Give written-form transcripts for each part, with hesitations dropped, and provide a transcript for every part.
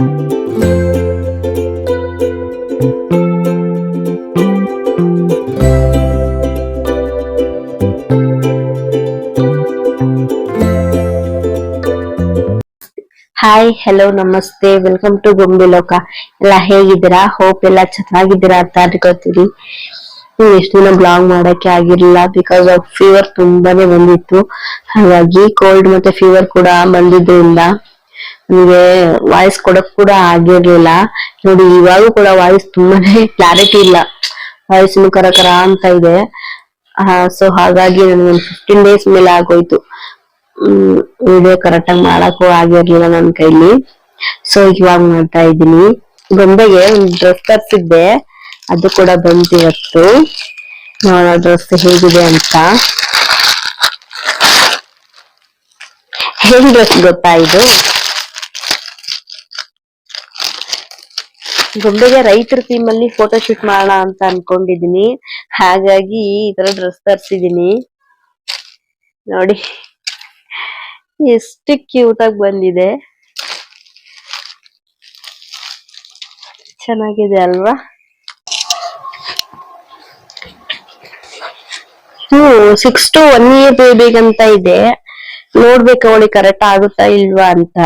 Hi, hello, ನಮಸ್ತೆ, welcome to ಗೊಂಬೆ ಲೋಕ. ಎಲ್ಲ ಹೇಗಿದ್ದೀರಾ? ಹೋಪ್ ಎಲ್ಲ ಚೆನ್ನಾಗಿದ್ದೀರಾ ಅಂತ ಅನ್ಕೋತೀರಿ. ಎಷ್ಟು ದಿನ ಬ್ಲಾಗ್ ಮಾಡಕ್ಕೆ ಆಗಿರ್ಲಿಲ್ಲ ಬಿಕಾಸ್ ಆಫ್ ಫೀವರ್ ತುಂಬಾನೇ ಬಂದಿತ್ತು. ಹಾಗಾಗಿ ಕೋಲ್ಡ್ ಮತ್ತೆ ಫೀವರ್ ಕೂಡ ಬಂದಿದ್ರಿಂದ ನಮ್ಗೆ ವಾಯ್ಸ್ ಕೊಡಕ್ ಕೂಡ ಆಗಿರ್ಲಿಲ್ಲ. ನೋಡಿ, ಇವಾಗೂ ಕೂಡ ವಾಯ್ಸ್ ತುಂಬಾನೇ ಕ್ಲಾರಿಟಿ ಇಲ್ಲ. ವಾಯ್ಸ್ ಕರ ಕರ ಅಂತ ಇದೆ. ಸೊ ಹಾಗಾಗಿ ನನಗೆ 15 ಡೇಸ್ ಮೇಲೆ ಆಗೋಯ್ತು ವಿಡಿಯೋ ಕರೆಕ್ಟ್ ಆಗಿ ಮಾಡಕ್ಕೂ ಆಗಿರ್ಲಿಲ್ಲ ನನ್ ಕೈಲಿ. ಸೊ ಇವಾಗ ಮಾಡ್ತಾ ಇದ್ದೀನಿ. ಗೊಂಬೆಗೆ ಒಂದು ಡ್ರೆಸ್ ತರಿಸಿದ್ದೆ, ಅದು ಕೂಡ ಬಂತು ಇವತ್ತು. ನೋಡೋ ಡ್ರೆಸ್ ಹೇಗಿದೆ ಅಂತ. ಹೇಗೆ ಡ್ರೆಸ್ ಗೊತ್ತಾ ಇದು? ಗೊಂಬೆಗೆ ರೈತರ ಥೀಮ್ ಅಲ್ಲಿ ಫೋಟೋ ಶೂಟ್ ಮಾಡೋಣ ಅಂತ ಅನ್ಕೊಂಡಿದೀನಿ. ಹಾಗಾಗಿ ಈ ತರ ಡ್ರೆಸ್ ತರಿಸಿದೀನಿ. ನೋಡಿ ಎಷ್ಟು ಕ್ಯೂಟ್ ಆಗಿ ಬಂದಿದೆ. ಚೆನ್ನಾಗಿದೆ ಅಲ್ವಾ? 6 to 1 year ಬೇಬಿಗಂತ ಇದೆ. ನೋಡ್ಬೇಕು ಅವಳಿಗೆ ಕರೆಕ್ಟ್ ಆಗುತ್ತಾ ಇಲ್ವಾ ಅಂತ.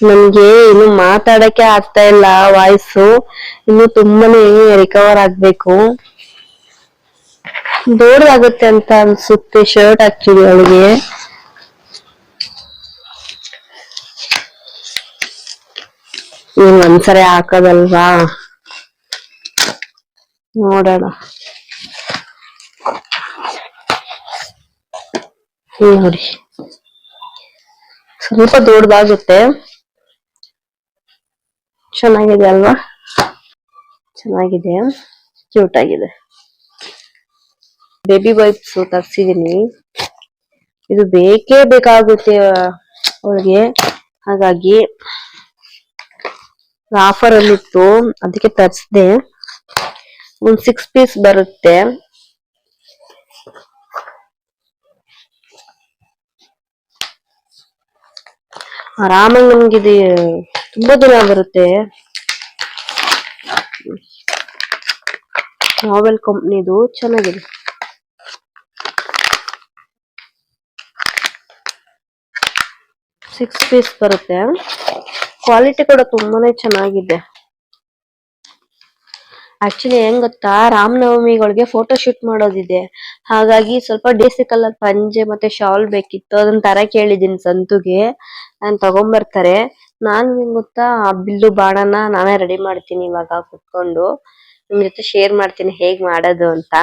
ನನ್ಗೆ ಇನ್ನು ಮಾತಾಡಕ್ಕೆ ಆಗ್ತಾ ಇಲ್ಲ, ವಾಯ್ಸು ಇನ್ನು ತುಂಬಾನೇ ರಿಕವರ್ ಆಗ್ಬೇಕು. ದೊಡ್ಡದಾಗುತ್ತೆ ಅಂತ ಅನ್ಸುತ್ತೆ ಶರ್ಟ್ ಆಕ್ಚುಲಿ ಅವಳಿಗೆ. ಒಂದ್ಸರಿ ಹಾಕೋದಲ್ವಾ, ನೋಡೋಣ. ನೋಡಿ, ಸ್ವಲ್ಪ ದೊಡ್ಡದಾಗುತ್ತೆ. ಚೆನ್ನಾಗಿದೆ ಅಲ್ವಾ? ಚೆನ್ನಾಗಿದೆ, ಕ್ಯೂಟ್ ಆಗಿದೆ. ಬೇಬಿ ವೈಪ್ಸ್ ತರ್ಸಿದೀನಿ. ಇದು ಬೇಕೇ ಬೇಕಾಗುತ್ತೆ ಅವಳಿಗೆ. ಹಾಗಾಗಿ ಆಫರ್ ಅಲ್ಲಿ ಇತ್ತು, ಅದಕ್ಕೆ ತರಿಸಿದೆ. ಒಂದ್ 6 ಪೀಸ್ ಬರುತ್ತೆ. ಆರಾಮಾಗಿ ನಮ್ಗಿದೆ, ತುಂಬಾ ದಿನ ಬರುತ್ತೆ. ನಾವೆಲ್ ಕಂಪ್ನಿದು ಚೆನ್ನಾಗಿದೆ. ಸಿಕ್ಸ್ ಪೀಸ್ ಬರುತ್ತೆ. ಕ್ವಾಲಿಟಿ ಕೂಡ ತುಂಬಾನೇ ಚೆನ್ನಾಗಿದೆ. ಆಕ್ಚುಲಿ ಏನ್ ಗೊತ್ತಾ, ರಾಮನವಮಿಗಳಿಗೆ ಫೋಟೋ ಶೂಟ್ ಮಾಡೋದಿದೆ. ಹಾಗಾಗಿ ಸ್ವಲ್ಪ ಡೇಸಿ ಕಲರ್ ಪಂಜೆ ಮತ್ತೆ ಶಾಲ್ ಬೇಕಿತ್ತು. ಅದನ್ನ ತರ ಕೇಳಿದೀನಿ ಸಂತುಗೆ, ನಾನ್ ತಗೊಂಬರ್ತಾರೆ. ನಾನ್ ಏನ್ ಗೊತ್ತಾ, ಬಿಲ್ಲು ಬಾಣನ ನಾನೇ ರೆಡಿ ಮಾಡ್ತೀನಿ ಇವಾಗ ಕುತ್ಕೊಂಡು. ನಿಮ್ ಜೊತೆ ಶೇರ್ ಮಾಡ್ತೀನಿ ಹೇಗ್ ಮಾಡೋದು ಅಂತ.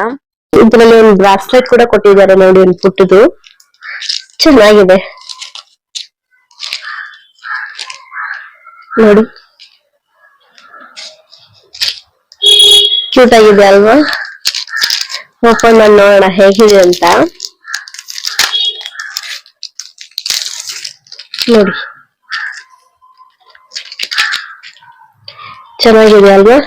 ಇದ್ರಲ್ಲಿ ಒಂದು ಬ್ರಾಸ್ಲೆಟ್ ಕೂಡ ಕೊಟ್ಟಿದ್ದಾರೆ ನೋಡಿ, ಒಂದು ಪುಟ್ಟದು. ಚೆನ್ನಾಗಿದೆ ನೋಡಿ, ಕ್ಯೂಟ್ ಆಗಿದೆ ಅಲ್ವಾ? ಓಪನ್ ಮಾಡಿ ನೋಡೋಣ ಹೇಗಿದೆ ಅಂತ. ನೋಡಿ, ಚೆನ್ನಾಗಿದೆ ಅಲ್ವಾ?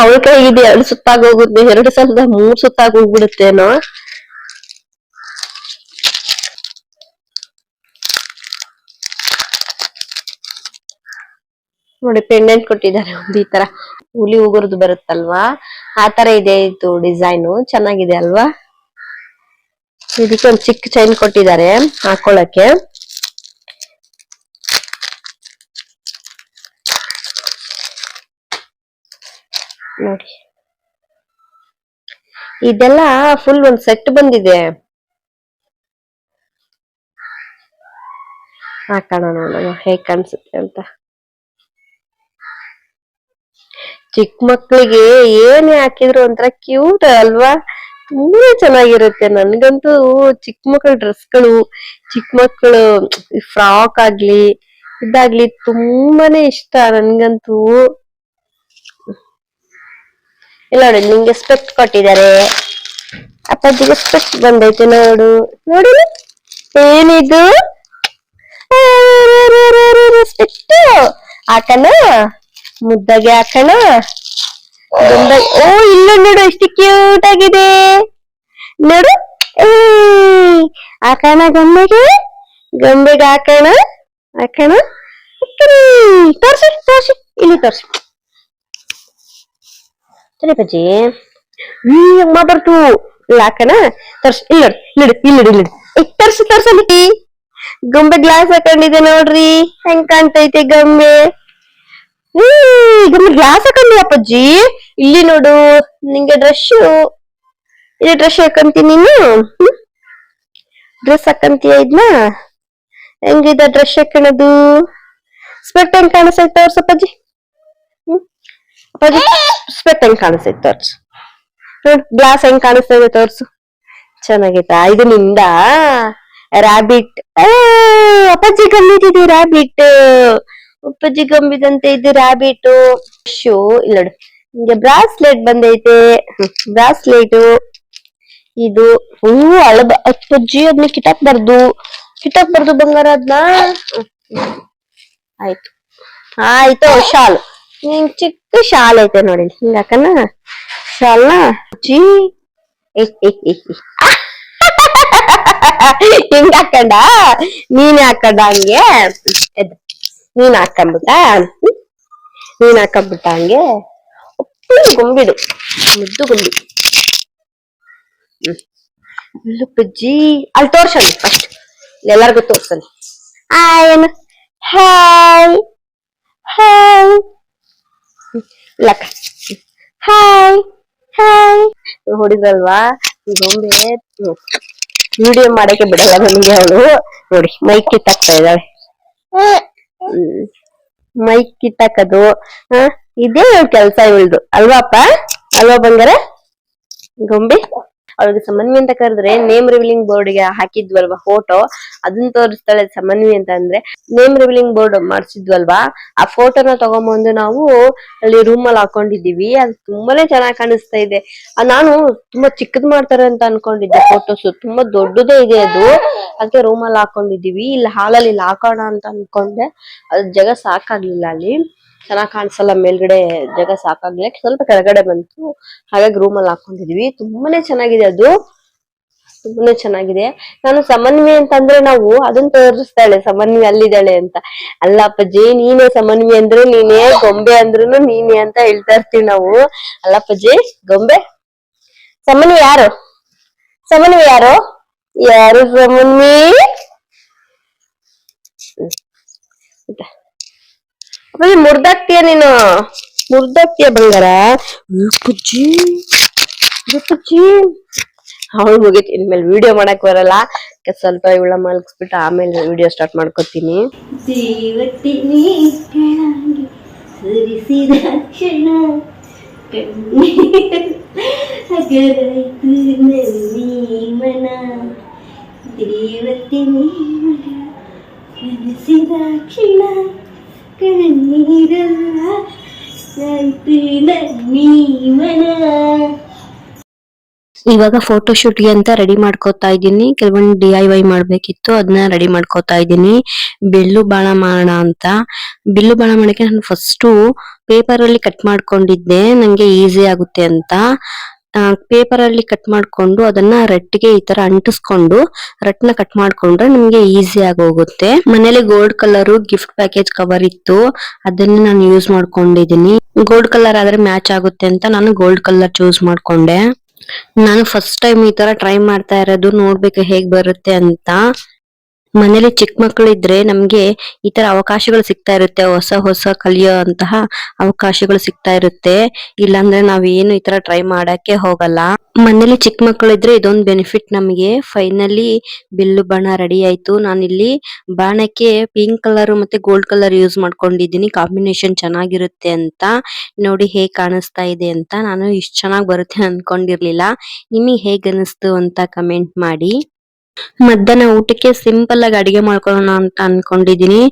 ಅವಳ ಕೈಗಿದೆ 2 ಸುತ್ತಾಗೋಗುತ್ತೆ, 2 ಸಲ 3 ಸುತ್ತಾಗೋಗ್ಬಿಡುತ್ತೇನೋ. ನೋಡಿ, ಪೆಂಡೆಂಟ್ ಕೊಟ್ಟಿದ್ದಾರೆ ಒಂದು ಈ ತರ ಹುಲಿ ಉಗುರ್ದು ಬರುತ್ತಲ್ವಾ, ಆ ತರ ಇದೆ ಇದು ಡಿಸೈನು. ಚೆನ್ನಾಗಿದೆ ಅಲ್ವಾ? ಇದಕ್ಕೆ ಒಂದು ಚಿಕ್ಕ ಚೈನ್ ಕೊಟ್ಟಿದ್ದಾರೆ ಹಾಕೊಳ್ಳಕ್ಕೆ. ನೋಡಿ, ಇದೆಲ್ಲ ಫುಲ್ ಒಂದ್ ಸೆಟ್ ಬಂದಿದೆ. ಹಾಕೋಣ, ನೋಡೋಣ ಹೇಗ್ ಕಾಣಿಸುತ್ತೆ ಅಂತ. ಚಿಕ್ಕ ಮಕ್ಳಿಗೆ ಏನೇ ಹಾಕಿದ್ರು ಒಂಥರ ಕ್ಯೂಟ್ ಅಲ್ವಾ? ತುಂಬಾ ಚೆನ್ನಾಗಿರುತ್ತೆ. ನನ್ಗಂತೂ ಚಿಕ್ಕ ಮಕ್ಕಳ ಡ್ರೆಸ್ಗಳು, ಚಿಕ್ಕ ಮಕ್ಕಳು ಫ್ರಾಕ್ ಆಗ್ಲಿ ಇದಾಗ್ಲಿ ತುಂಬಾನೇ ಇಷ್ಟ ನನ್ಗಂತೂ. ಇಲ್ಲ ನೋಡಿ, ನಿಂಗೆ ಸ್ಪೆಕ್ಟ್ ಕೊಟ್ಟಿದ್ದಾರೆ. ಅಪ್ಪಾಜಿಗೆ ಸ್ಪೆಕ್ಟ್ ಬಂದೈತೆ ನೋಡು. ನೋಡಿ, ಏನಿದು ಸ್ಪೆಕ್ಟ್ ಹಾಕಣ, ಮುದ್ದಾಗೆ ಹಾಕಣ. ಓ, ಇಲ್ಲ ನೋಡು ಎಷ್ಟು ಕ್ಯೂಟ್ ಆಗಿದೆ ನೋಡು. ಹಾಕೋಣ ಗೊಂಬೆಗೆ. ಗೊಂಬೆಗೆ ಹಾಕೋಣ ಹಾಕೋಣ ತೋರ್ಸಿ ತೋರ್ಸಿ ಇಲ್ಲಿ ತೋರ್ಸಿ ಸರಿ ಬಜ್ಜಿ ಅಮ್ಮ ಬರ್ತು ಇಲ್ಲ ಹಾಕೋಣ ತೋರ್ಸಿ ಇಲ್ಲ ನೋಡಿ ಇಲ್ಲಿ ಇಲ್ಲಿ ತೋರ್ಸಿ ತೋರ್ಸಲಿ ಗೊಂಬೆ ಗ್ಲಾಸ್ ಹಾಕೊಂಡಿದೆ ನೋಡ್ರಿ ಹೆಂಗ್ ಕಾಣ್ತೈತೆ ಗೊಂಬೆ ಗೊಂಬೆ ಗ್ಲಾಸ್ ಹಾಕೊಂಡಿ ಅಪ್ಪಾಜಿ ಇಲ್ಲಿ ನೋಡು ನಿಂಗೆ ಡ್ರೆಸ್ ಇಲ್ಲಿ ಡ್ರೆಸ್ ಹಾಕಂತೀನಿ ನೀನು ಡ್ರೆಸ್ ಹಾಕಂತೀಯ ಇದ್ನ ಹೆಂಗಿದೆ ಡ್ರೆಸ್ ಹಾಕೋಣದು ಸ್ಪೆಟ್ ಹೆಂಗ್ ಕಾಣಿಸ್ತೈತೆ ತೋರ್ಸ ಅಪ್ಪಾಜಿ ಅಪ್ಪಾಜಿ ಸ್ಪೆಟ್ ಹೆಂಗ್ ಕಾಣಿಸ್ತೈತೆ ತೋರ್ಸು ನೋಡ್ ಗ್ಲಾಸ್ ಹೆಂಗ್ ಕಾಣಿಸ್ತದೆ ತೋರ್ಸು ಚೆನ್ನಾಗೈತಾ ಇದು ನಿಂದ ರಾಬಿಟ್ ಅಪ್ಪಾಜಿ ಗಂಬಿದಿದೆ ರಾಬಿಟ್ ಅಪ್ಪಾಜಿ ಗಂಬಿದಂತೆ ಇದು ರಾಬಿಟ್ ಶೂ ಇಲ್ಲ ನೋಡು ನಿಂಗೆ ಬ್ರಾಸ್ಲೆಟ್ ಬಂದೈತೆ ಬ್ರಾಸ್ಲೆಟ್ ಇದು ಅಳಬ ಅಪ್ಪಾಜಿ ಅದನ್ನ ಕಿಟಾಕ್ಬಾರ್ದು ಬಂಗಾರ ಅದನ್ನ ಆಯ್ತು ಆಯ್ತು ಶಾಲ್ ನಿಂಗ್ ಚಿಕ್ಕ ಶಾಲ್ ಐತೆ ನೋಡಿ ಹಿಂಗ ಹಾಕನ ಶಾಲ್ನ ಜೀ ಹಿಂಗ ಹಾಕೊಂಡ ನೀನ್ ಹಾಕೊಂಡ ಹಂಗೆ ನೀನ್ ಹಾಕೊಂಬಿಟ್ಟ ಹಂಗೆ ಗೊಂಬಿಡು ಮುದ್ದು ಗೊಂಬಿ ಪಜ್ಜಿ ಅಲ್ಲಿ ತೋರ್ಸಲ್ಲಿ ಫಸ್ಟ್ ಎಲ್ಲರಿಗೂ ತೋರ್ಸಲ್ಲಿ ಏನು ಹಾಯ್ ಹಾಯ್ ಲಕ್ಕ ಹಾಯ್ ಹಾಯ್ ಹೊಡಿದ್ರಲ್ವಾ ಗೊಂಬೆ ವಿಡಿಯೋ ಮಾಡಕ್ಕೆ ಬಿಡಲ್ಲ ನನಗೆ ಅವಳು ನೋಡಿ ಮೈಕ್ ಕಿತ್ತಾಕ್ತಾ ಇದ್ದಾಳೆ ಮೈಕ್ ಕಿತ್ತಾಕದು ಇದೇ ಕೆಲ್ಸ ಇವಳ್ದು ಅಲ್ವಾಪ್ಪ ಅಲ್ವಾ ಬಂಗಾರ ಗೊಂಬೆ ಅವಳಿಗೆ ಸಮನ್ವಿ ಅಂತ ಕರೆದ್ರೆ ನೇಮ್ ರಿವೀಲಿಂಗ್ ಬೋರ್ಡ್ ಗೆ ಹಾಕಿದ್ವಲ್ವಾ ಫೋಟೋ ಅದನ್ನ ತೋರಿಸ್ತಾಳೆ ಸಮನ್ವಿ ಅಂತ ಅಂದ್ರೆ ನೇಮ್ ರಿವೀಲಿಂಗ್ ಬೋರ್ಡ್ ಮಾಡ್ಸಿದ್ವಲ್ವಾ ಆ ಫೋಟೋನ ತಗೊಂಬಂದು ನಾವು ಅಲ್ಲಿ ರೂಮ್ ಅಲ್ಲಿ ಹಾಕೊಂಡಿದೀವಿ ಅದು ತುಂಬಾನೇ ಚೆನ್ನಾಗಿ ಕಾಣಿಸ್ತಾ ಇದೆ ನಾನು ತುಂಬಾ ಚಿಕ್ಕದ್ ಮಾಡ್ತಾರೆ ಅಂತ ಅನ್ಕೊಂಡಿದ್ದೆ ಫೋಟೋಸ್ ತುಂಬಾ ದೊಡ್ಡದೇ ಇದೆ ಅದು ಅದಕ್ಕೆ ರೂಮ್ ಅಲ್ಲಿ ಹಾಕೊಂಡಿದೀವಿ ಇಲ್ಲಿ ಹಾಲಲ್ಲಿ ಇಲ್ಲಿ ಹಾಕೋಣ ಅಂತ ಅನ್ಕೊಂಡೆ ಅದ್ ಜಾಗ ಸಾಕಾಗ್ಲಿಲ್ಲ ಅಲ್ಲಿ ಚೆನ್ನಾಗ್ ಕಾಣಿಸಲ್ಲ ಮೇಲ್ಗಡೆ ಜಾಗ ಸಾಕಾಗ್ಲಿಲ್ಲ ಸ್ವಲ್ಪ ಕೆಳಗಡೆ ಬಂತು ಹಾಗಾಗಿ ರೂಮ್ ಅಲ್ಲಿ ಹಾಕೊಂಡಿದೀವಿ ತುಂಬಾನೇ ಚೆನ್ನಾಗಿದೆ ಅದು ತುಂಬಾನೇ ಚೆನ್ನಾಗಿದೆ ನಾನು ಸಮನ್ವಿ ಅಂತಂದ್ರೆ ನಾವು ಅದನ್ನ ತೋರಿಸ್ತಾಳೆ ಸಮನ್ವಿ ಅಲ್ಲಿದ್ದಾಳೆ ಅಂತ ಅಲ್ಲ ಅಪ್ಪಾಜಿ ನೀನೇ ಸಮನ್ವಿ ಅಂದ್ರೆ ನೀನೇ ಗೊಂಬೆ ಅಂದ್ರುನು ನೀನೇ ಅಂತ ಹೇಳ್ತಾ ಇರ್ತೀವಿ ನಾವು ಅಲ್ಲ ಅಪ್ಪಾಜಿ ಗೊಂಬೆ ಸಮನ್ವಿ ಯಾರು ಯಾರು ಸಮನ್ವಿ ಮುರ್ದಾಕ್ತಿಯ ನೀನು ಮುರ್ದಾಕ್ತಿಯ ಬಂಗಾರ ಪುಜ್ಜಿ ಅವಳು ಮುಗೀತು ಇನ್ಮೇಲೆ ವಿಡಿಯೋ ಮಾಡಕ್ ಬರಲ್ಲ ಸ್ವಲ್ಪ ಇವಳ ಮಲ್ಗಿಸ್ಬಿಟ್ಟು ಆಮೇಲೆ ವಿಡಿಯೋ ಸ್ಟಾರ್ಟ್ ಮಾಡ್ಕೊತೀನಿ ಇವಾಗ ಫೋಟೋ ಶೂಟ್ಗೆ ಅಂತ ರೆಡಿ ಮಾಡ್ಕೋತಾ ಇದ್ದೀನಿ ಕೆಲವೊಂದು DIY ಮಾಡ್ಬೇಕಿತ್ತು ಅದನ್ನ ರೆಡಿ ಮಾಡ್ಕೋತಾ ಇದ್ದೀನಿ ಬೆಳ್ಳು ಬಾಣ ಮಾಡೋಣ ಅಂತ ಬಿಲ್ಲು ಬಾಣ ಮಾಡಕ್ಕೆ ನಾನು ಫಸ್ಟ್ ಪೇಪರ್ ಅಲ್ಲಿ ಕಟ್ ಮಾಡ್ಕೊಂಡಿದ್ದೆ ನಂಗೆ ಈಸಿ ಆಗುತ್ತೆ ಅಂತ ಪೇಪರ್ ಅಲ್ಲಿ ಕಟ್ ಮಾಡ್ಕೊಂಡು ಅದನ್ನ ರಟ್ಟಿಗೆ ಈ ತರ ಅಂಟಿಸ್ಕೊಂಡು ರಟ್ನ ಕಟ್ ಮಾಡ್ಕೊಂಡ್ರೆ ನಮ್ಗೆ ಈಸಿ ಆಗಿ ಹೋಗುತ್ತೆ ಮನೇಲಿ gold colour gift package cover ಇತ್ತು ಅದನ್ನ ನಾನು ಯೂಸ್ ಮಾಡ್ಕೊಂಡಿದೀನಿ ಗೋಲ್ಡ್ ಕಲರ್ ಆದ್ರೆ ಮ್ಯಾಚ್ ಆಗುತ್ತೆ ಅಂತ ನಾನು ಗೋಲ್ಡ್ ಕಲರ್ ಚೂಸ್ ಮಾಡ್ಕೊಂಡೆ ನಾನು ಫಸ್ಟ್ ಟೈಮ್ ಈ ತರ ಟ್ರೈ ಮಾಡ್ತಾ ಇರೋದು ನೋಡ್ಬೇಕು ಹೇಗ್ ಬರುತ್ತೆ ಅಂತ ಮನೇಲಿ ಚಿಕ್ಕ ಮಕ್ಕಳು ಇದ್ರೆ ನಮ್ಗೆ ಈ ತರ ಅವಕಾಶಗಳು ಸಿಗ್ತಾ ಇರುತ್ತೆ ಹೊಸ ಕಲಿಯೋ ಅಂತಹ ಅವಕಾಶಗಳು ಸಿಗ್ತಾ ಇರುತ್ತೆ ಇಲ್ಲಾಂದ್ರೆ ನಾವೇನು ಈ ತರ ಟ್ರೈ ಮಾಡಕ್ಕೆ ಹೋಗಲ್ಲ ಮನೇಲಿ ಚಿಕ್ಕ ಮಕ್ಕಳು ಇದ್ರೆ ಇದೊಂದು ಬೆನಿಫಿಟ್ ನಮಗೆ ಫೈನಲಿ ಬಿಲ್ಲು ಬಾಣ ರೆಡಿ ಆಯ್ತು ನಾನಿಲ್ಲಿ ಬಾಣಕ್ಕೆ ಪಿಂಕ್ ಕಲರ್ ಮತ್ತೆ ಗೋಲ್ಡ್ ಕಲರ್ ಯೂಸ್ ಮಾಡ್ಕೊಂಡಿದ್ದೀನಿ ಕಾಂಬಿನೇಷನ್ ಚೆನ್ನಾಗಿರುತ್ತೆ ಅಂತ ನೋಡಿ ಹೇಗ್ ಕಾಣಿಸ್ತಾ ಇದೆ ಅಂತ ನಾನು ಇಷ್ಟು ಚೆನ್ನಾಗಿ ಬರುತ್ತೆ ಅನ್ಕೊಂಡಿರ್ಲಿಲ್ಲ ನಿಮಗೆ ಹೇಗ್ ಅನಿಸ್ತು ಅಂತ ಕಮೆಂಟ್ ಮಾಡಿ ಮಧ್ಯಾಹ್ನ ಊಟಕ್ಕೆ ಸಿಂಪಲ್ ಆಗಿ ಅಡಿಗೆ ಮಾಡ್ಕೊಳ್ಳೋಣ ಅಂತ ಅನ್ಕೊಂಡಿದೀನಿ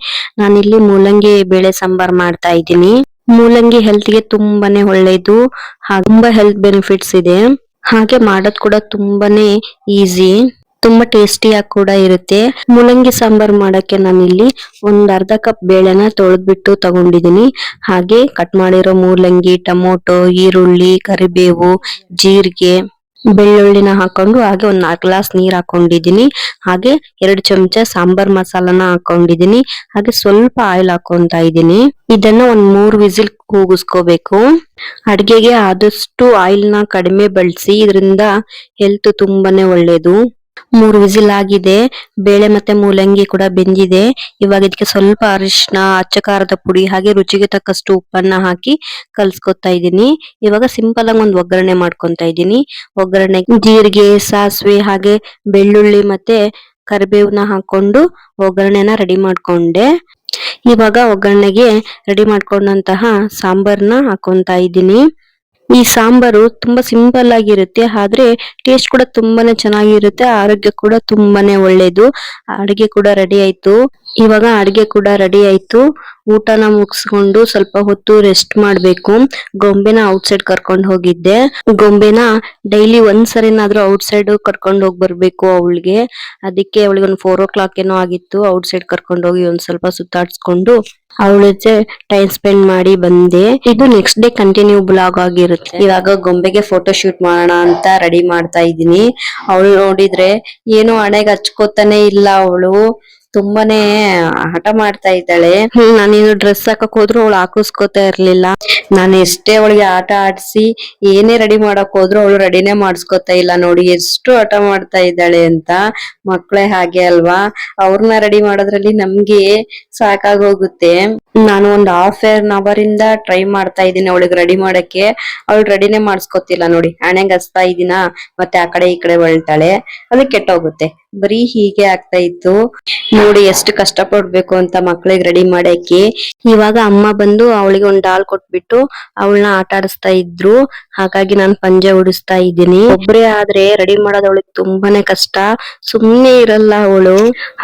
ನಾನಿಲ್ಲಿ ಮೂಲಂಗಿ ಬೇಳೆ ಸಾಂಬಾರ್ ಮಾಡ್ತಾ ಇದ್ದೀನಿ ಮೂಲಂಗಿ ಹೆಲ್ತ್ ಗೆ ತುಂಬಾನೇ ಒಳ್ಳೇದು ತುಂಬಾ ಹೆಲ್ತ್ ಬೆನಿಫಿಟ್ಸ್ ಇದೆ ಹಾಗೆ ಮಾಡೋದ್ ಕೂಡ ತುಂಬಾನೇ ಈಸಿ ತುಂಬಾ ಟೇಸ್ಟಿಯಾಗಿ ಕೂಡ ಇರುತ್ತೆ ಮೂಲಂಗಿ ಸಾಂಬಾರ್ ಮಾಡಕ್ಕೆ ನಾನಿಲ್ಲಿ ಒಂದ್ ಅರ್ಧ ಕಪ್ ಬೇಳೆನ ತೊಳೆದ್ಬಿಟ್ಟು ತಗೊಂಡಿದೀನಿ ಹಾಗೆ ಕಟ್ ಮಾಡಿರೋ ಮೂಲಂಗಿ ಟೊಮೊಟೊ ಈರುಳ್ಳಿ ಕರಿಬೇವು ಜೀರಿಗೆ ಬೆಳ್ಳುಳ್ಳಿನ ಹಾಕೊಂಡು ಹಾಗೆ ಒಂದ್ 4 ಗ್ಲಾಸ್ ನೀರ್ ಹಾಕೊಂಡಿದೀನಿ. ಹಾಗೆ 2 ಚಮಚ ಸಾಂಬಾರ್ ಮಸಾಲಾನ ಹಾಕೊಂಡಿದೀನಿ. ಹಾಗೆ ಸ್ವಲ್ಪ ಆಯಿಲ್ ಹಾಕೊಂತ ಇದೀನಿ. ಇದನ್ನ ಒಂದ್ 3 ವಿಸಿಲ್ ಕೂಗಿಸ್ಕೋಬೇಕು. ಅಡ್ಗೆಗೆ ಆದಷ್ಟು ಆಯಿಲ್ ನ ಕಡಿಮೆ ಬಳಸಿ, ಇದರಿಂದ ಹೆಲ್ತ್ ತುಂಬಾನೇ ಒಳ್ಳೇದು. 3 ವಿಸಿಲ್ ಆಗಿದೆ. ಬೇಳೆ ಮತ್ತೆ ಮೂಲಂಗಿ ಕೂಡ ಬೆಂದಿದೆ. ಇವಾಗ ಇದಕ್ಕೆ ಸ್ವಲ್ಪ ಅರಿಶಿನ, ಅಚ್ಚ ಖಾರದ ಪುಡಿ ಹಾಗೆ ರುಚಿಗೆ ತಕ್ಕಷ್ಟು ಉಪ್ಪನ್ನ ಹಾಕಿ ಕಲ್ಸ್ಕೊತಾ ಇದೀನಿ. ಇವಾಗ ಸಿಂಪಲ್ ಆಗಿ ಒಂದ್ ಒಗ್ಗರಣೆ ಮಾಡ್ಕೊಂತ ಇದೀನಿ. ಒಗ್ಗರಣೆಗೆ ಜೀರಿಗೆ, ಸಾಸಿವೆ ಹಾಗೆ ಬೆಳ್ಳುಳ್ಳಿ ಮತ್ತೆ ಕರಿಬೇವನ್ನ ಹಾಕೊಂಡು ಒಗ್ಗರಣೆನ ರೆಡಿ ಮಾಡ್ಕೊಂಡೆ. ಇವಾಗ ಒಗ್ಗರಣೆಗೆ ರೆಡಿ ಮಾಡ್ಕೊಂಡಂತಹ ಸಾಂಬಾರ್ನ ಹಾಕೊಂತ ಇದ್ದೀನಿ. ಈ ಸಾಂಬಾರು ತುಂಬಾ ಸಿಂಪಲ್ ಆಗಿರುತ್ತೆ, ಆದ್ರೆ ಟೇಸ್ಟ್ ಕೂಡ ತುಂಬಾನೇ ಚೆನ್ನಾಗಿರುತ್ತೆ, ಆರೋಗ್ಯ ಕೂಡ ತುಂಬಾನೇ ಒಳ್ಳೇದು. ಅಡಿಗೆ ಕೂಡ ರೆಡಿ ಆಯ್ತು. ಇವಾಗ ಅಡಿಗೆ ಕೂಡ ರೆಡಿ ಆಯ್ತು. ಊಟನ ಮುಗಿಸ್ಕೊಂಡು ಸ್ವಲ್ಪ ಹೊತ್ತು ರೆಸ್ಟ್ ಮಾಡ್ಬೇಕು. ಗೊಂಬೆನ ಔಟ್ಸೈಡ್ ಕರ್ಕೊಂಡು ಹೋಗಿದ್ದೆ. ಗೊಂಬೆನ ಡೈಲಿ ಒಂದ್ಸರಿನಾದ್ರೂ ಔಟ್ಸೈಡ್ ಕರ್ಕೊಂಡು ಹೋಗಿ ಬರ್ಬೇಕು ಅವಳಿಗೆ. ಅದಕ್ಕೆ ಅವಳಿಗೆ ಒಂದು 4 o'clock ಏನೋ ಆಗಿತ್ತು. ಔಟ್ಸೈಡ್ ಕರ್ಕೊಂಡು ಹೋಗಿ ಒಂದ್ ಸ್ವಲ್ಪ ಸುತ್ತಾಡ್ಸ್ಕೊಂಡು ಅವಳ ಜೊತೆ ಟೈಮ್ ಸ್ಪೆಂಡ್ ಮಾಡಿ ಬಂದೆ. ಇದು ನೆಕ್ಸ್ಟ್ ಡೇ ಕಂಟಿನ್ಯೂ ಬ್ಲಾಗ್ ಆಗಿರುತ್ತೆ. ಇವಾಗ ಗೊಂಬೆಗೆ ಫೋಟೋ ಶೂಟ್ ಮಾಡೋಣ ಅಂತ ರೆಡಿ ಮಾಡ್ತಾ ಇದ್ದೀನಿ. ಅವಳು ನೋಡಿದ್ರೆ ಏನು ಹಣೆಗೆ ಹಚ್ಕೋತಾನೆ ಇಲ್ಲ. ಅವಳು ತುಂಬಾನೇ ಹಠ ಮಾಡ್ತಾ ಇದ್ದಾಳೆ. ನಾನೇನು ಡ್ರೆಸ್ ಹಾಕಕ್ ಹೋದ್ರು ಅವಳು ಹಾಕಿಸ್ಕೋತಾ ಇರ್ಲಿಲ್ಲ. ನಾನು ಎಷ್ಟೇ ಅವಳಿಗೆ ಆಟ ಆಡ್ಸಿ ಏನೇ ರೆಡಿ ಮಾಡಕ್ ಹೋದ್ರು ಅವಳು ರೆಡಿನೇ ಮಾಡಿಸ್ಕೋತಾ ಇಲ್ಲ. ನೋಡಿ ಎಷ್ಟು ಹಠ ಮಾಡ್ತಾ ಇದ್ದಾಳೆ ಅಂತ. ಮಕ್ಳೇ ಹಾಗೆ ಅಲ್ವಾ, ಅವ್ರನ್ನ ರೆಡಿ ಮಾಡೋದ್ರಲ್ಲಿ ನಮ್ಗೆ ಸಾಕಾಗೋಗುತ್ತೆ. ನಾನು ಒಂದು ½ ಇಂದ ಟ್ರೈ ಮಾಡ್ತಾ ಇದ್ದೀನಿ ಅವಳಿಗೆ ರೆಡಿ ಮಾಡಕ್ಕೆ. ಅವಳು ರೆಡಿನೇ ಮಾಡಿಸ್ಕೊತಿಲ್ಲ. ನೋಡಿ ಹಣೆಗೆ ಹಚ್ತಾ ಇದೀನ, ಮತ್ತೆ ಆ ಕಡೆ ಈ ಕಡೆ ಹೊಳ್ತಾಳೆ, ಅದು ಕೆಟ್ಟೋಗುತ್ತೆ. ಬರೀ ಹೀಗೆ ಆಗ್ತಾ ಇತ್ತು. ನೋಡಿ ಎಷ್ಟು ಕಷ್ಟ ಪಡ್ಬೇಕು ಅಂತ ಮಕ್ಳಿಗೆ ರೆಡಿ ಮಾಡಕ್ಕೆ. ಇವಾಗ ಅಮ್ಮ ಬಂದು ಅವಳಿಗೆ ಒಂದು ಡಾಲ್ ಕೊಟ್ಬಿಟ್ಟು ಅವಳನ್ನ ಆಟ ಆಡಿಸ್ತಾ ಇದ್ರು. ಹಾಗಾಗಿ ನಾನು ಪಂಜೆ ಉಡಿಸ್ತಾ ಇದ್ದೀನಿ. ಒಬ್ರೇ ಆದ್ರೆ ರೆಡಿ ಮಾಡೋದು ಅವಳಿಗೆ ತುಂಬಾನೇ ಕಷ್ಟ. ಸುಮ್ನೆ ಇರಲ್ಲ ಅವಳು.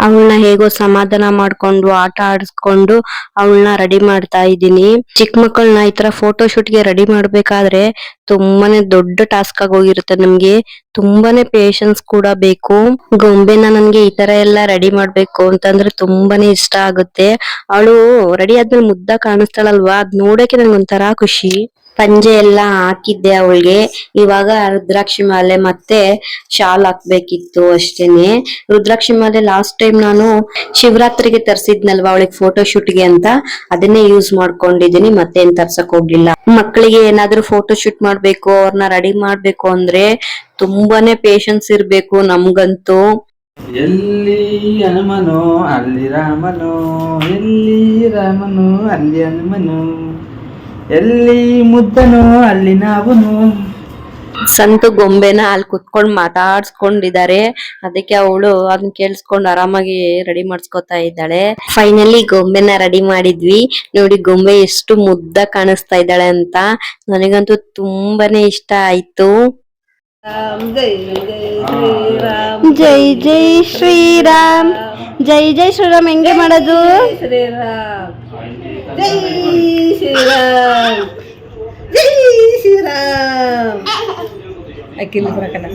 ಅವಳನ್ನ ಹೇಗೋ ಸಮಾಧಾನ ಮಾಡ್ಕೊಂಡು ಆಟ ಆಡಿಸ್ಕೊಂಡು ಅವಳನ್ನ ರೆಡಿ ಮಾಡ್ತಾ ಇದ್ದೀನಿ. ಚಿಕ್ಕ ಮಕ್ಕಳನ್ನ ಈ ತರ ಫೋಟೋ ಶೂಟ್ಗೆ ರೆಡಿ ಮಾಡ್ಬೇಕಾದ್ರೆ ತುಂಬಾನೇ ದೊಡ್ಡ ಟಾಸ್ಕ್ ಆಗಿ ಹೋಗಿರುತ್ತೆ ನಮ್ಗೆ. ತುಂಬಾನೇ ಪೇಶನ್ಸ್ ಕೂಡ ಬೇಕು. ಗೊಂಬೆನ ನನ್ಗೆ ಈ ತರ ಎಲ್ಲ ರೆಡಿ ಮಾಡ್ಬೇಕು ಅಂತಂದ್ರೆ ತುಂಬಾನೇ ಇಷ್ಟ ಆಗುತ್ತೆ. ಅವಳು ರೆಡಿ ಆದ್ಮೇಲೆ ಮುದ್ದ ಕಾಣಿಸ್ತಾಳಲ್ವಾ, ಅದ್ ನೋಡಕ್ಕೆ ನಂಗೆ ಒಂಥರ ಖುಷಿ. ಪಂಜೆ ಎಲ್ಲ ಹಾಕಿದ್ದೆ ಅವಳಿಗೆ. ಇವಾಗ ರುದ್ರಾಕ್ಷಿ ಮಾಲೆ ಮತ್ತೆ ಶಾಲ್ ಹಾಕ್ಬೇಕಿತ್ತು ಅಷ್ಟೇನೆ. ರುದ್ರಾಕ್ಷಿ ಮಾಲೆ ಲಾಸ್ಟ್ ಟೈಮ್ ನಾನು ಶಿವರಾತ್ರಿಗೆ ತರ್ಸಿದ್ನಲ್ವಾ ಅವಳಿಗೆ ಫೋಟೋ ಶೂಟ್ಗೆ ಅಂತ, ಅದನ್ನೇ ಯೂಸ್ ಮಾಡ್ಕೊಂಡಿದೀನಿ. ಮತ್ತೇನ್ ತರ್ಸಕ್ ಹೋಗ್ಲಿಲ್ಲ. ಮಕ್ಕಳಿಗೆ ಏನಾದ್ರೂ ಫೋಟೋ ಶೂಟ್ ಮಾಡ್ಬೇಕು, ಅವ್ರನ್ನ ರೆಡಿ ಮಾಡ್ಬೇಕು ಅಂದ್ರೆ ತುಂಬಾನೇ ಪೇಶನ್ಸ್ ಇರ್ಬೇಕು ನಮ್ಗಂತೂ. ಎಲ್ಲಿ ಹನುಮನೋ ಅಲ್ಲಿ ರಾಮನೋ, ಎಲ್ಲಿ ರಾಮನೋ ಅಲ್ಲಿ ಹನುಮನೋ, ಎಲ್ಲಿ ಮುದ್ದನೋ ಅಲ್ಲಿ ನಾವುನು. ಸಂತು ಗೊಂಬೆನ ಅಲ್ಲಿ ಕುತ್ಕೊಂಡ್ ಮಾತಾಡ್ಸ್ಕೊಂಡಿದ್ದಾರೆ. ಅದಕ್ಕೆ ಅವಳು ಅದನ್ನ ಕೇಳಿಸ್ಕೊಂಡು ಆರಾಮಾಗಿ ರೆಡಿ ಮಾಡ್ಸ್ಕೊತಾ ಇದ್ದಾಳೆ. ಫೈನಲಿ ಗೊಂಬೆನ ರೆಡಿ ಮಾಡಿದ್ವಿ. ನೋಡಿ ಗೊಂಬೆ ಎಷ್ಟು ಮುದ್ದ ಕಾಣಿಸ್ತಾ ಇದ್ದಾಳೆ ಅಂತ. ನನಗಂತೂ ತುಂಬಾನೇ ಇಷ್ಟ ಆಯ್ತು. ಜೈ ಜೈ ಶ್ರೀರಾಮ್, ಜೈ ಜೈ ಶ್ರೀರಾಮ್ ಹೆಂಗೆ ಮಾಡೋದು? ಶ್ರೀರಾಮ್ ಜೈ ಶ್ರೀರಾಮ್, ಜೈ ಶ್ರೀರಾಮ್. ಅಕ್ಕಿಲಿ ಬರಕಲ್ಲ.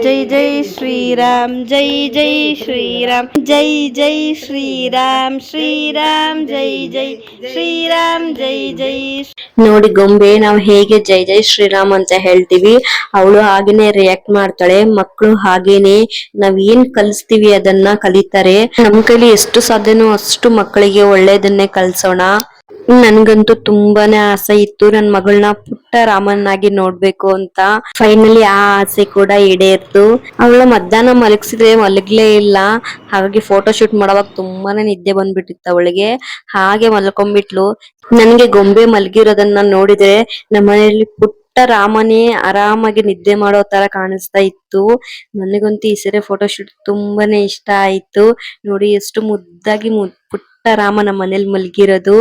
ಜೈ ಜೈ ಶ್ರೀರಾಮ್, ಜೈ ಜೈ ಶ್ರೀರಾಮ್, ಜೈ ಜೈ ಶ್ರೀರಾಮ್, ಶ್ರೀರಾಮ್ ಜೈ ಜೈ ಶ್ರೀರಾಮ್, ಜೈ ಜೈ. ನೋಡಿ ಗೊಂಬೆ ನಾವು ಹೇಗೆ ಜೈ ಜೈ ಶ್ರೀರಾಮ್ ಅಂತ ಹೇಳ್ತೀವಿ, ಅವಳು ಹಾಗೇನೆ ರಿಯಾಕ್ಟ್ ಮಾಡ್ತಾಳೆ. ಮಕ್ಕಳು ಹಾಗೇನೆ ನಾವ್ ಏನ್ ಕಲಿಸ್ತೀವಿ ಅದನ್ನ ಕಲಿತಾರೆ. ನಮ್ ಕೈಲಿ ಎಷ್ಟು ಸಾಧ್ಯನೋ ಅಷ್ಟು ಮಕ್ಕಳಿಗೆ ಒಳ್ಳೇದನ್ನೇ ಕಲ್ಸೋಣ. ನನ್ಗಂತೂ ತುಂಬಾನೇ ಆಸೆ ಇತ್ತು ನನ್ ಮಗಳನ್ನ ಪುಟ್ಟ ರಾಮನ್ನಾಗಿ ನೋಡ್ಬೇಕು ಅಂತ. ಫೈನಲಿ ಆ ಆಸೆ ಕೂಡ ಈಡೇರ್ತು. ಅವಳ ಮಧ್ಯಾಹ್ನ ಮಲಗಿಸಿದ್ರೆ ಮಲಗ್ಲೇ ಇಲ್ಲ. ಹಾಗಾಗಿ ಫೋಟೋ ಶೂಟ್ ಮಾಡೋವಾಗ ತುಂಬಾನೇ ನಿದ್ದೆ ಬಂದ್ಬಿಟ್ಟಿತ್ತು ಅವಳಿಗೆ. ಹಾಗೆ ಮಲ್ಕೊಂಡ್ಬಿಟ್ಲು. ನನ್ಗೆ ಗೊಂಬೆ ಮಲಗಿರೋದನ್ನ ನೋಡಿದ್ರೆ ನಮ್ಮನೆಯಲ್ಲಿ ಪುಟ್ಟ ರಾಮನೇ ಆರಾಮಾಗಿ ನಿದ್ದೆ ಮಾಡೋ ತರ ಕಾಣಿಸ್ತಾ ಇತ್ತು. ನನಗಂತೂ ಈ ಸರಿ ಫೋಟೋ ಶೂಟ್ ತುಂಬಾನೇ ಇಷ್ಟ ಆಯ್ತು. ನೋಡಿ ಎಷ್ಟು ಮುದ್ದಾಗಿ ಪುಟ್ಟ ರಾಮ ನಮ್ಮ ಮನೇಲಿ ಮಲಗಿರೋದು.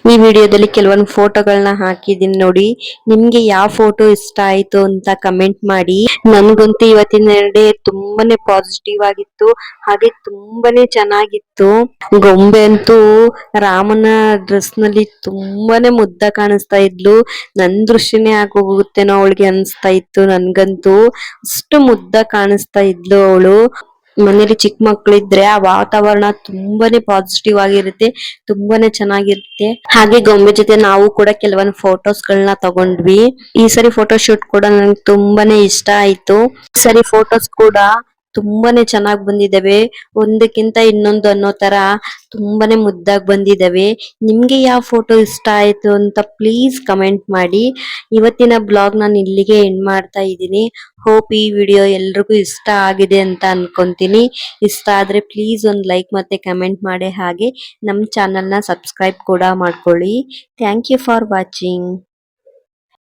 ಈ ವಿಡಿಯೋದಲ್ಲಿ ಕೆಲವೊಂದು ಫೋಟೋಗಳನ್ನ ಹಾಕಿದೀನಿ ನೋಡಿ. ನಿಮ್ಗೆ ಯಾವ ಫೋಟೋ ಇಷ್ಟ ಆಯ್ತು ಅಂತ ಕಮೆಂಟ್ ಮಾಡಿ. ನನ್ಗಂತೂ ಇವತ್ತಿನ ಡೇ ತುಂಬಾನೇ ಪಾಸಿಟಿವ್ ಆಗಿತ್ತು, ಹಾಗೆ ತುಂಬಾನೇ ಚೆನ್ನಾಗಿತ್ತು. ಗೊಂಬೆ ಅಂತೂ ರಾಮನ ಡ್ರೆಸ್ ನಲ್ಲಿ ತುಂಬಾನೇ ಮುದ್ದ ಕಾಣಿಸ್ತಾ ಇದ್ಲು. ನನ್ ದೃಷ್ಟಿನೇ ಆಗೋಗುತ್ತೇನೋ ಅವಳಿಗೆ ಅನ್ಸ್ತಾ ಇತ್ತು. ನನ್ಗಂತೂ ಅಷ್ಟು ಮುದ್ದ ಕಾಣಿಸ್ತಾ ಇದ್ಲು ಅವಳು. ಮನೇಲಿ ಚಿಕ್ಕ ಮಕ್ಳಿದ್ರೆ ಆ ವಾತಾವರಣ ತುಂಬಾನೇ ಪಾಸಿಟಿವ್ ಆಗಿರುತ್ತೆ, ತುಂಬಾನೇ ಚೆನ್ನಾಗಿರುತ್ತೆ. ಹಾಗೆ ಗೊಂಬೆ ಜೊತೆ ನಾವು ಕೂಡ ಕೆಲವೊಂದು ಫೋಟೋಸ್ ಗಳನ್ನ ತಗೊಂಡ್ವಿ. ಈ ಸರಿ ಫೋಟೋ ಶೂಟ್ ಕೂಡ ನಂಗೆ ತುಂಬಾನೇ ಇಷ್ಟ ಆಯ್ತು. ಈ ಸರಿ ಫೋಟೋಸ್ ಕೂಡ ತುಂಬಾನೇ ಚೆನ್ನಾಗಿ ಬಂದಿದಾವೆ, ಒಂದಕ್ಕಿಂತ ಇನ್ನೊಂದು ಅನ್ನೋ ತರ ತುಂಬಾನೇ ಮುದ್ದಾಗಿ ಬಂದಿದಾವೆ. ನಿಮ್ಗೆ ಯಾವ ಫೋಟೋ ಇಷ್ಟ ಆಯ್ತು ಅಂತ ಪ್ಲೀಸ್ ಕಮೆಂಟ್ ಮಾಡಿ. ಇವತ್ತಿನ ಬ್ಲಾಗ್ ನಾನು ಇಲ್ಲಿಗೆ ಎಂಡ್ ಮಾಡ್ತಾ ಇದ್ದೀನಿ. ಹೋಪ್ ಈ ವಿಡಿಯೋ ಎಲ್ರಿಗೂ ಇಷ್ಟ ಆಗಿದೆ ಅಂತ ಅನ್ಕೊಂತೀನಿ. ಇಷ್ಟ ಆದ್ರೆ ಪ್ಲೀಸ್ ಒಂದು ಲೈಕ್ ಮತ್ತೆ ಕಮೆಂಟ್ ಮಾಡಿ, ಹಾಗೆ ನಮ್ಮ ಚಾನೆಲ್ನ ಸಬ್ಸ್ಕ್ರೈಬ್ ಕೂಡ ಮಾಡ್ಕೊಳ್ಳಿ. Thank you for watching.